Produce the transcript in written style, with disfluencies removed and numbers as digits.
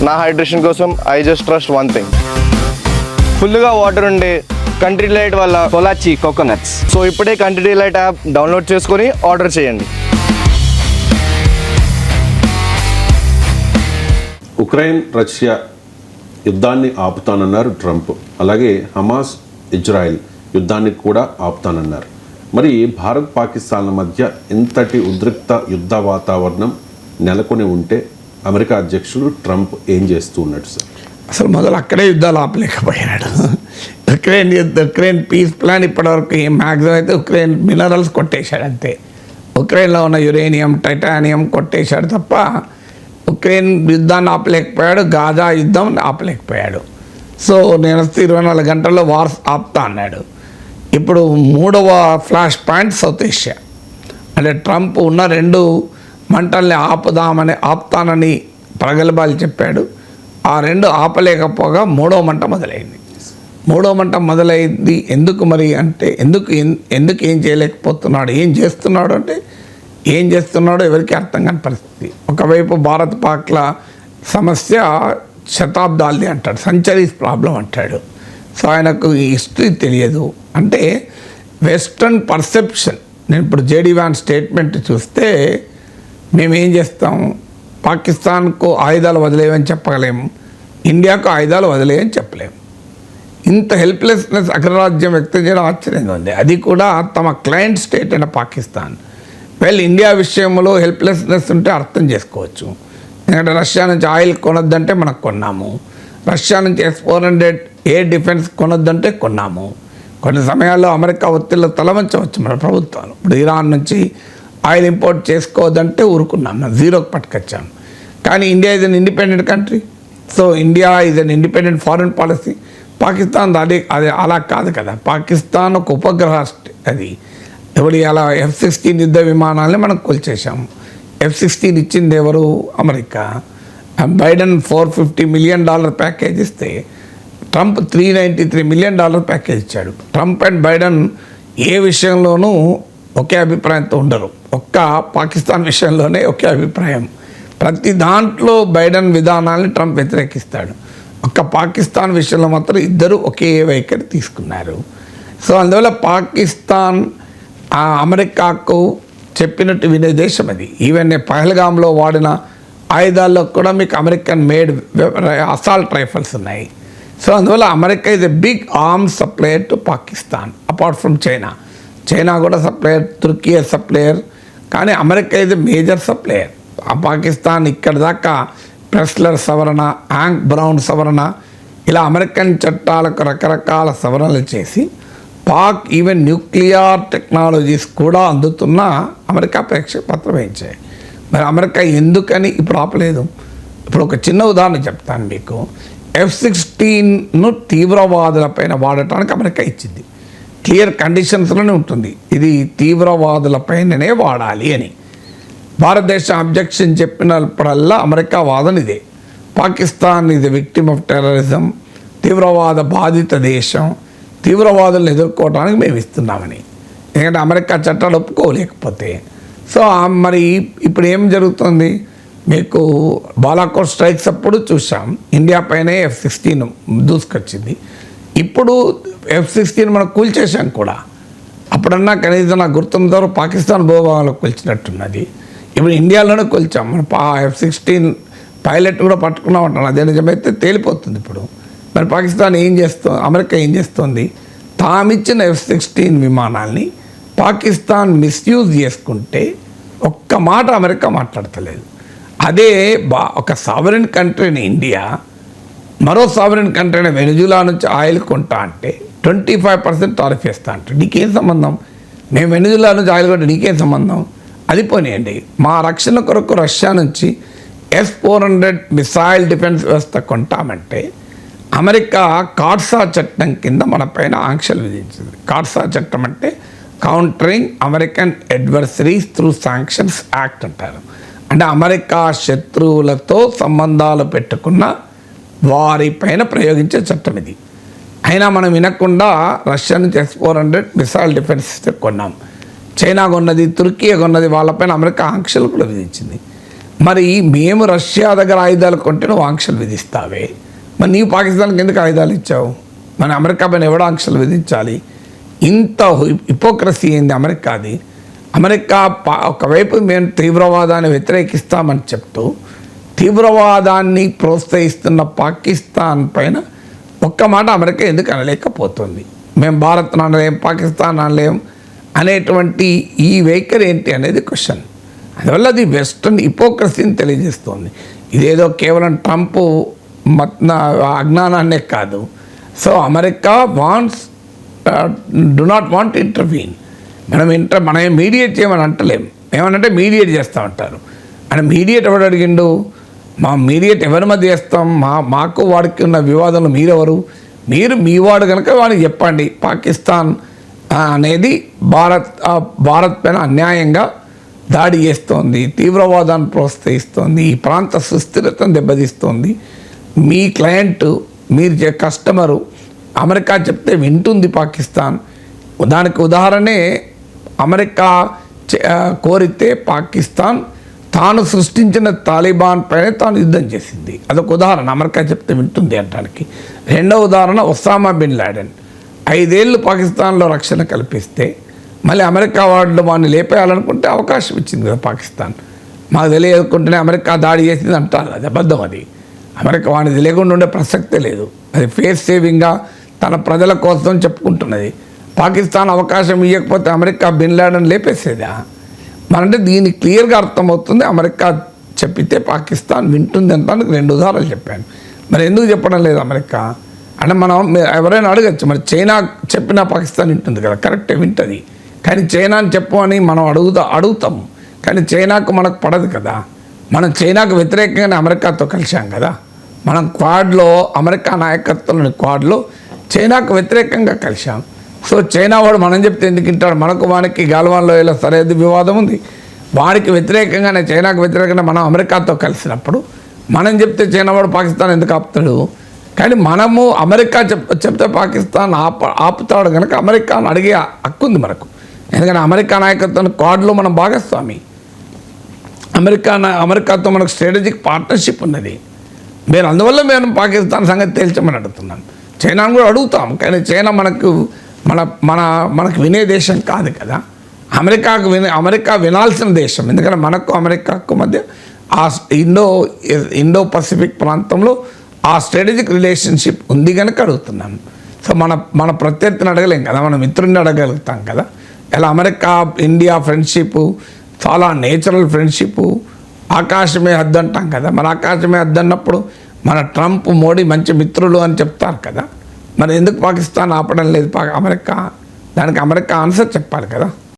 నా హైడ్రేషన్ కోసం I just trust one thing, ఫుల్గా వాటర్ ఉండే కంట్రీ డిలైట్ వల్ల పొలాచి కోకోనట్స్. సో ఇప్పుడే కంట్రీ డిలైట్ యాప్ డౌన్లోడ్ చేసుకొని ఆర్డర్ చేయండి. ఉక్రెయిన్ రష్యా యుద్ధాన్ని ఆపుతానన్నారు ట్రంప్. అలాగే హమాస్ ఇజ్రాయెల్ యుద్ధాన్ని కూడా ఆపుతానన్నారు. మరి భారత్ పాకిస్తాన్ల మధ్య ఇంతటి ఉద్రిక్త యుద్ధ వాతావరణం నెలకొని ఉంటే అమెరికా అధ్యక్షుడు ట్రంప్ ఏం చేస్తూ ఉన్నాడు సార్? అసలు మొదలు అక్కడే యుద్ధాలు ఆపలేకపోయాడు. ఉక్రెయిన్ పీస్ ప్లాన్ ఇప్పటివరకు మ్యాక్సిమం అయితే ఉక్రెయిన్ మినరల్స్ కొట్టేశాడు అంతే. ఉక్రెయిన్లో ఉన్న యురేనియం, టైటానియం కొట్టేశాడు తప్ప ఉక్రెయిన్ యుద్ధాన్ని ఆపలేకపోయాడు, గాజా యుద్ధం ఆపలేకపోయాడు. సో నేను 24 గంటల్లో వార్స్ ఆపుతా అన్నాడు. ఇప్పుడు 3వ ఫ్లాష్ పాయింట్ సౌత్ ఏషియా. అంటే ట్రంప్ ఉన్న 2 మంటల్ని ఆపుతానని ప్రగల్భాలు చెప్పాడు. ఆ 2 ఆపలేకపోగా 3వ మంట మొదలైంది. 3వ మంట మొదలైంది ఎందుకు మరి అంటే ఎందుకు ఏం చేయలేకపోతున్నాడు, ఏం చేస్తున్నాడు అంటే ఏం చేస్తున్నాడో ఎవరికి అర్థం కాని పరిస్థితి. ఒకవైపు భారత్ పాక్ల సమస్య శతాబ్దాలది అంటాడు, సెంచరీస్ ప్రాబ్లం అంటాడు. సో ఆయనకు ఈ హిస్టరీ తెలియదు. అంటే వెస్ట్రన్ పర్సెప్షన్. నేను ఇప్పుడు జేడీ వ్యాన్ స్టేట్మెంట్ చూస్తే మేమేం చేస్తాం, పాకిస్తాన్కు ఆయుధాలు వదిలేయమని చెప్పగలేము, ఇండియాకు ఆయుధాలు వదిలేయని చెప్పలేము. ఇంత హెల్ప్లెస్నెస్ అగ్రరాజ్యం వ్యక్తం చేయడం ఆశ్చర్యంగా ఉంది. అది కూడా తమ క్లయింట్ స్టేట్ అయిన పాకిస్తాన్. ఇండియా విషయంలో హెల్ప్లెస్నెస్ ఉంటే అర్థం చేసుకోవచ్చు. ఎందుకంటే రష్యా నుంచి ఆయిల్ కొనొద్దంటే మనకు కొన్నాము, రష్యా నుంచి S-400 ఎయిర్ డిఫెన్స్ కొనొద్దంటే కొన్నాము. కొన్ని సమయాల్లో అమెరికా ఒత్తిళ్ళు తలవంచవచ్చు మన ప్రభుత్వాలు. ఇప్పుడు ఇరాన్ నుంచి ఆయిల్ ఇంపోర్ట్ చేసుకోవద్దంటే ఊరుకున్నాం, మనం జీరోకి పట్టుకొచ్చాం. కానీ India is an independent country. So India is an independent foreign policy. Pakistan అది అలా కాదు కదా. పాకిస్తాన్ ఒక ఉపగ్రహ అది ఎవరి అలా F-16 యుద్ధ విమానాలని మనం కూల్చేసాము. F-16 ఇచ్చింది ఎవరు? అమెరికా. బైడెన్ $450 మిలియన్ ప్యాకేజ్ ఇస్తే ట్రంప్ $393 మిలియన్ ప్యాకేజ్ ఇచ్చాడు. ట్రంప్ అండ్ బైడెన్ ఏ విషయంలోనూ ఒకే అభిప్రాయంతో ఉండరు. ఒక్క పాకిస్తాన్ విషయంలోనే ఒకే అభిప్రాయం. ప్రతి దాంట్లో బైడెన్ విధానాన్ని ట్రంప్ వ్యతిరేకిస్తాడు. ఒక్క పాకిస్తాన్ విషయంలో మాత్రం ఇద్దరు ఒకే వైఖరి తీసుకున్నారు. సో అందువల్ల పాకిస్తాన్ అమెరికాకు చెప్పినట్టు వినే దేశం అది. ఈవెన్ పహల్గామ్లో వాడిన ఆయుధాల్లో కూడా మీకు అమెరికన్ మేడ్ అసాల్ట్ రైఫల్స్ ఉన్నాయి. సో అందువల్ల America is a big arms supplier to Pakistan apart from China కూడా సప్లయర్, తుర్కీ సప్లయర్. కానీ America is a major supplier. Pakistan ఇక్కడ దాకా ప్రెస్లర్ సవరణ, యాంక్ బ్రౌన్ సవరణ, ఇలా అమెరికన్ చట్టాలకు రకరకాల సవరణలు చేసి పాక్ ఈవెన్ న్యూక్లియర్ టెక్నాలజీస్ కూడా అందుతున్న అమెరికా ప్రేక్షక పత్రం వేయించాయి. మరి అమెరికా ఎందుకని ఇప్పుడు ఆపలేదు? ఇప్పుడు ఒక చిన్న ఉదాహరణ చెప్తాను మీకు. F-16ను తీవ్రవాదులపైన వాడటానికి అమెరికా ఇచ్చింది. క్లియర్ కండిషన్స్లోనే ఉంటుంది, ఇది తీవ్రవాదులపైననే వాడాలి అని. భారతదేశం అబ్జెక్షన్ చెప్పినప్పుడల్లా అమెరికా వాదన ఇదే, Pakistan is a victim of terrorism, తీవ్రవాద బాధిత దేశం, తీవ్రవాదులను ఎదుర్కోవడానికి మేము ఇస్తున్నామని. ఎందుకంటే అమెరికా చట్టాలు ఒప్పుకోలేకపోతే. సో మరి ఇప్పుడు ఏం జరుగుతుంది, మీకు బాలాకోట్ స్ట్రైక్స్ అప్పుడు చూసాం, ఇండియా పైనే F-16 దూసుకొచ్చింది. ఇప్పుడు F-16 మనం కూల్చేసాం కూడా. అప్పుడన్నా కనీసం నాకు గుర్తున్నంతవరకు పాకిస్తాన్ భూభాగంలో కూల్చినట్టున్నది. ఇప్పుడు ఇండియాలోనే కూల్చాం. మన F-16 పైలట్ కూడా పట్టుకున్నాం అంటాను. అదే నిజమైతే తేలిపోతుంది. ఇప్పుడు మరి పాకిస్తాన్ ఏం చేస్తుంది, అమెరికా ఏం చేస్తుంది, తామిచ్చిన F-16 విమానాల్ని పాకిస్తాన్ మిస్యూజ్ చేసుకుంటే ఒక్క మాట అమెరికా మాట్లాడతలేదు. అదే ఒక సావరెన్ కంట్రీని ఇండియా మరో సావరెన్ కంట్రీ అయిన వెనిజులా నుంచి ఆయిల్ కొంటా అంటే 25% టారిఫ్ వేస్తా అంటే నీకేం సంబంధం? మేము వెనిజులా నుంచి ఆయిల్ కొంటే నీకేం సంబంధం? అది పోనీయండి. మా రక్షణ కొరకు రష్యా నుంచి S-400 మిసైల్ డిఫెన్స్ వ్యవస్థ కొంటామంటే అమెరికా కార్సా చట్టం కింద మన పైన ఆంక్షలు విధించింది. కార్సా చట్టం అంటే countering American adversaries through sanctions act అంటారు. అంటే అమెరికా శత్రువులతో సంబంధాలు పెట్టుకున్న వారిపైన ప్రయోగించే చట్టం ఇది. అయినా మనం వినకుండా రష్యా నుంచి S-400 మిసైల్ డిఫెన్స్ సిస్టమ్ కొన్నాం. చైనా కొన్నది, తుర్కీ కొన్నది, వాళ్ళపైన అమెరికా ఆంక్షలు కూడా విధించింది. మరి మేము రష్యా దగ్గర ఆయుధాలు కొంటే నువ్వు ఆంక్షలు విధిస్తావే, మరి నీవు పాకిస్తాన్కి ఎందుకు ఆయుధాలు ఇచ్చావు? మన అమెరికా పైన ఎవడ ఆంక్షలు విధించాలి? ఇంత హిపోక్రసీ ఏంది అమెరికాది. అమెరికా ఒకవైపు మేము తీవ్రవాదాన్ని వ్యతిరేకిస్తామని చెప్తూ తీవ్రవాదాన్ని ప్రోత్సహిస్తున్న పాకిస్తాన్ పైన ఒక్క మాట అమెరికా ఎందుకు అనలేకపోతుంది? మేము భారత్ అనలేం, పాకిస్తాన్ అనలేం అనేటువంటి ఈ వైఖరి ఏంటి అనేది క్వశ్చన్. అందువల్ల అది వెస్టర్న్ హిపోక్రసీని తెలియజేస్తుంది. ఇదేదో కేవలం ట్రంప్ అజ్ఞానాన్నే కాదు. So America do not want intervene. మనం మీడియేట్ చేయమని అంటలేం, ఏమనంటే మీడియేట్ చేస్తూ ఉంటారు. అని మీడియేట్ ఎవడు అడిగిండు? మా మీడియేట్ ఎవరి మధ్య చేస్తాం? మాకు వాడికి ఉన్న వివాదంలో మీరెవరు? మీరు మీ వాడు కనుక వాడికి చెప్పండి, పాకిస్తాన్ అనేది భారత్ పైన అన్యాయంగా దాడి చేస్తోంది, తీవ్రవాదాన్ని ప్రోత్సహిస్తోంది, ఈ ప్రాంత సుస్థిరతను దెబ్బతీస్తోంది. మీ క్లయింట్, మీరు కస్టమరు అమెరికా చెప్తే వింటుంది పాకిస్తాన్. దానికి ఉదాహరణే అమెరికా కోరితే పాకిస్తాన్ తాను సృష్టించిన తాలిబాన్ పైన తాను యుద్ధం చేసింది. అదొక ఉదాహరణ, అమెరికా చెప్తే వింటుంది అనడానికి. రెండవ ఉదాహరణ ఒసామా బిన్ లాడెన్ 5 ఏళ్ళు పాకిస్తాన్లో రక్షణ కల్పిస్తే మళ్ళీ అమెరికా వాళ్ళు వాడిని లేపేయాలనుకుంటే అవకాశం ఇచ్చింది కదా పాకిస్తాన్. మాకు తెలియకుంటేనే అమెరికా దాడి చేసింది అంటారు, అది అబద్ధం. అది అమెరికా వాడిని తెలియకుండా ఉండే ప్రసక్తే లేదు. అది ఫేస్ సేవింగ్గా తన ప్రజల కోసం చెప్పుకుంటున్నది. పాకిస్తాన్ అవకాశం ఇవ్వకపోతే అమెరికా బిన్ లాడెన్ లేపేసేదా? మనంటే దీనికి క్లియర్గా అర్థమవుతుంది అమెరికా చెప్పితే పాకిస్తాన్ వింటుంది అంటానికి 2 ఉదాహరణలు చెప్పాను. మరి ఎందుకు చెప్పడం లేదు అమెరికా అంటే మనం ఎవరైనా అడగచ్చు, మరి చైనా చెప్పినా పాకిస్తాన్ వింటుంది కదా, కరెక్టే వింటుంది. కానీ చైనాని చెప్పు అని మనం అడుగుతాము, కానీ చైనాకు మనకు పడదు కదా. మనం చైనాకు వ్యతిరేకంగానే అమెరికాతో కలిసాం కదా. మనం క్వాడ్లో అమెరికా నాయకత్వంలోని క్వాడ్లో చైనాకు వ్యతిరేకంగా కలిసాం. సో చైనా వాడు మనం చెప్తే ఎందుకు వింటాడు? మనకు వానికి గాల్వాన్లో ఇలా సరిహద్దు వివాదం ఉంది. వాడికి వ్యతిరేకంగానే, చైనాకు వ్యతిరేకంగా మనం అమెరికాతో కలిసినప్పుడు మనం చెప్తే చైనా వాడు పాకిస్తాన్ ఎందుకు ఆపుతాడు? కానీ మనము అమెరికా చెప్తే పాకిస్తాన్ ఆపుతాడు కనుక అమెరికాను అడిగే హక్కు ఉంది మనకు. ఎందుకంటే అమెరికా నాయకత్వం క్వాడ్లో మనం భాగస్వామి. అమెరికాతో మనకు స్ట్రాటజిక్ పార్ట్నర్షిప్ ఉన్నది. అందువల్ల మేము పాకిస్తాన్ సంగతి తేల్చమని అడుగుతున్నాను. చైనాను కూడా అడుగుతాం, కానీ చైనా మనకు వినే దేశం కాదు కదా. అమెరికా వినాల్సిన దేశం. ఎందుకంటే మనకు అమెరికాకు మధ్య ఆ ఇండో పసిఫిక్ ప్రాంతంలో ఆ స్ట్రాటజిక్ రిలేషన్షిప్ ఉంది కనుక అడుగుతున్నాను. సో మన ప్రత్యర్థిని అడగలేం కదా, మన మిత్రుడిని అడగలుగుతాం కదా. ఇలా అమెరికా ఇండియా ఫ్రెండ్షిప్ చాలా నేచురల్ ఫ్రెండ్షిప్, ఆకాశమే హద్దు అంటాం కదా. మరి ఆకాశమే హద్దు అన్నప్పుడు మన ట్రంప్ మోడీ మంచి మిత్రులు అని చెప్తారు కదా. మరి ఎందుకు పాకిస్తాన్ ఆపడం లేదు అమెరికా? దానికి అమెరికా ఆన్సర్ చెప్పాలి కదా.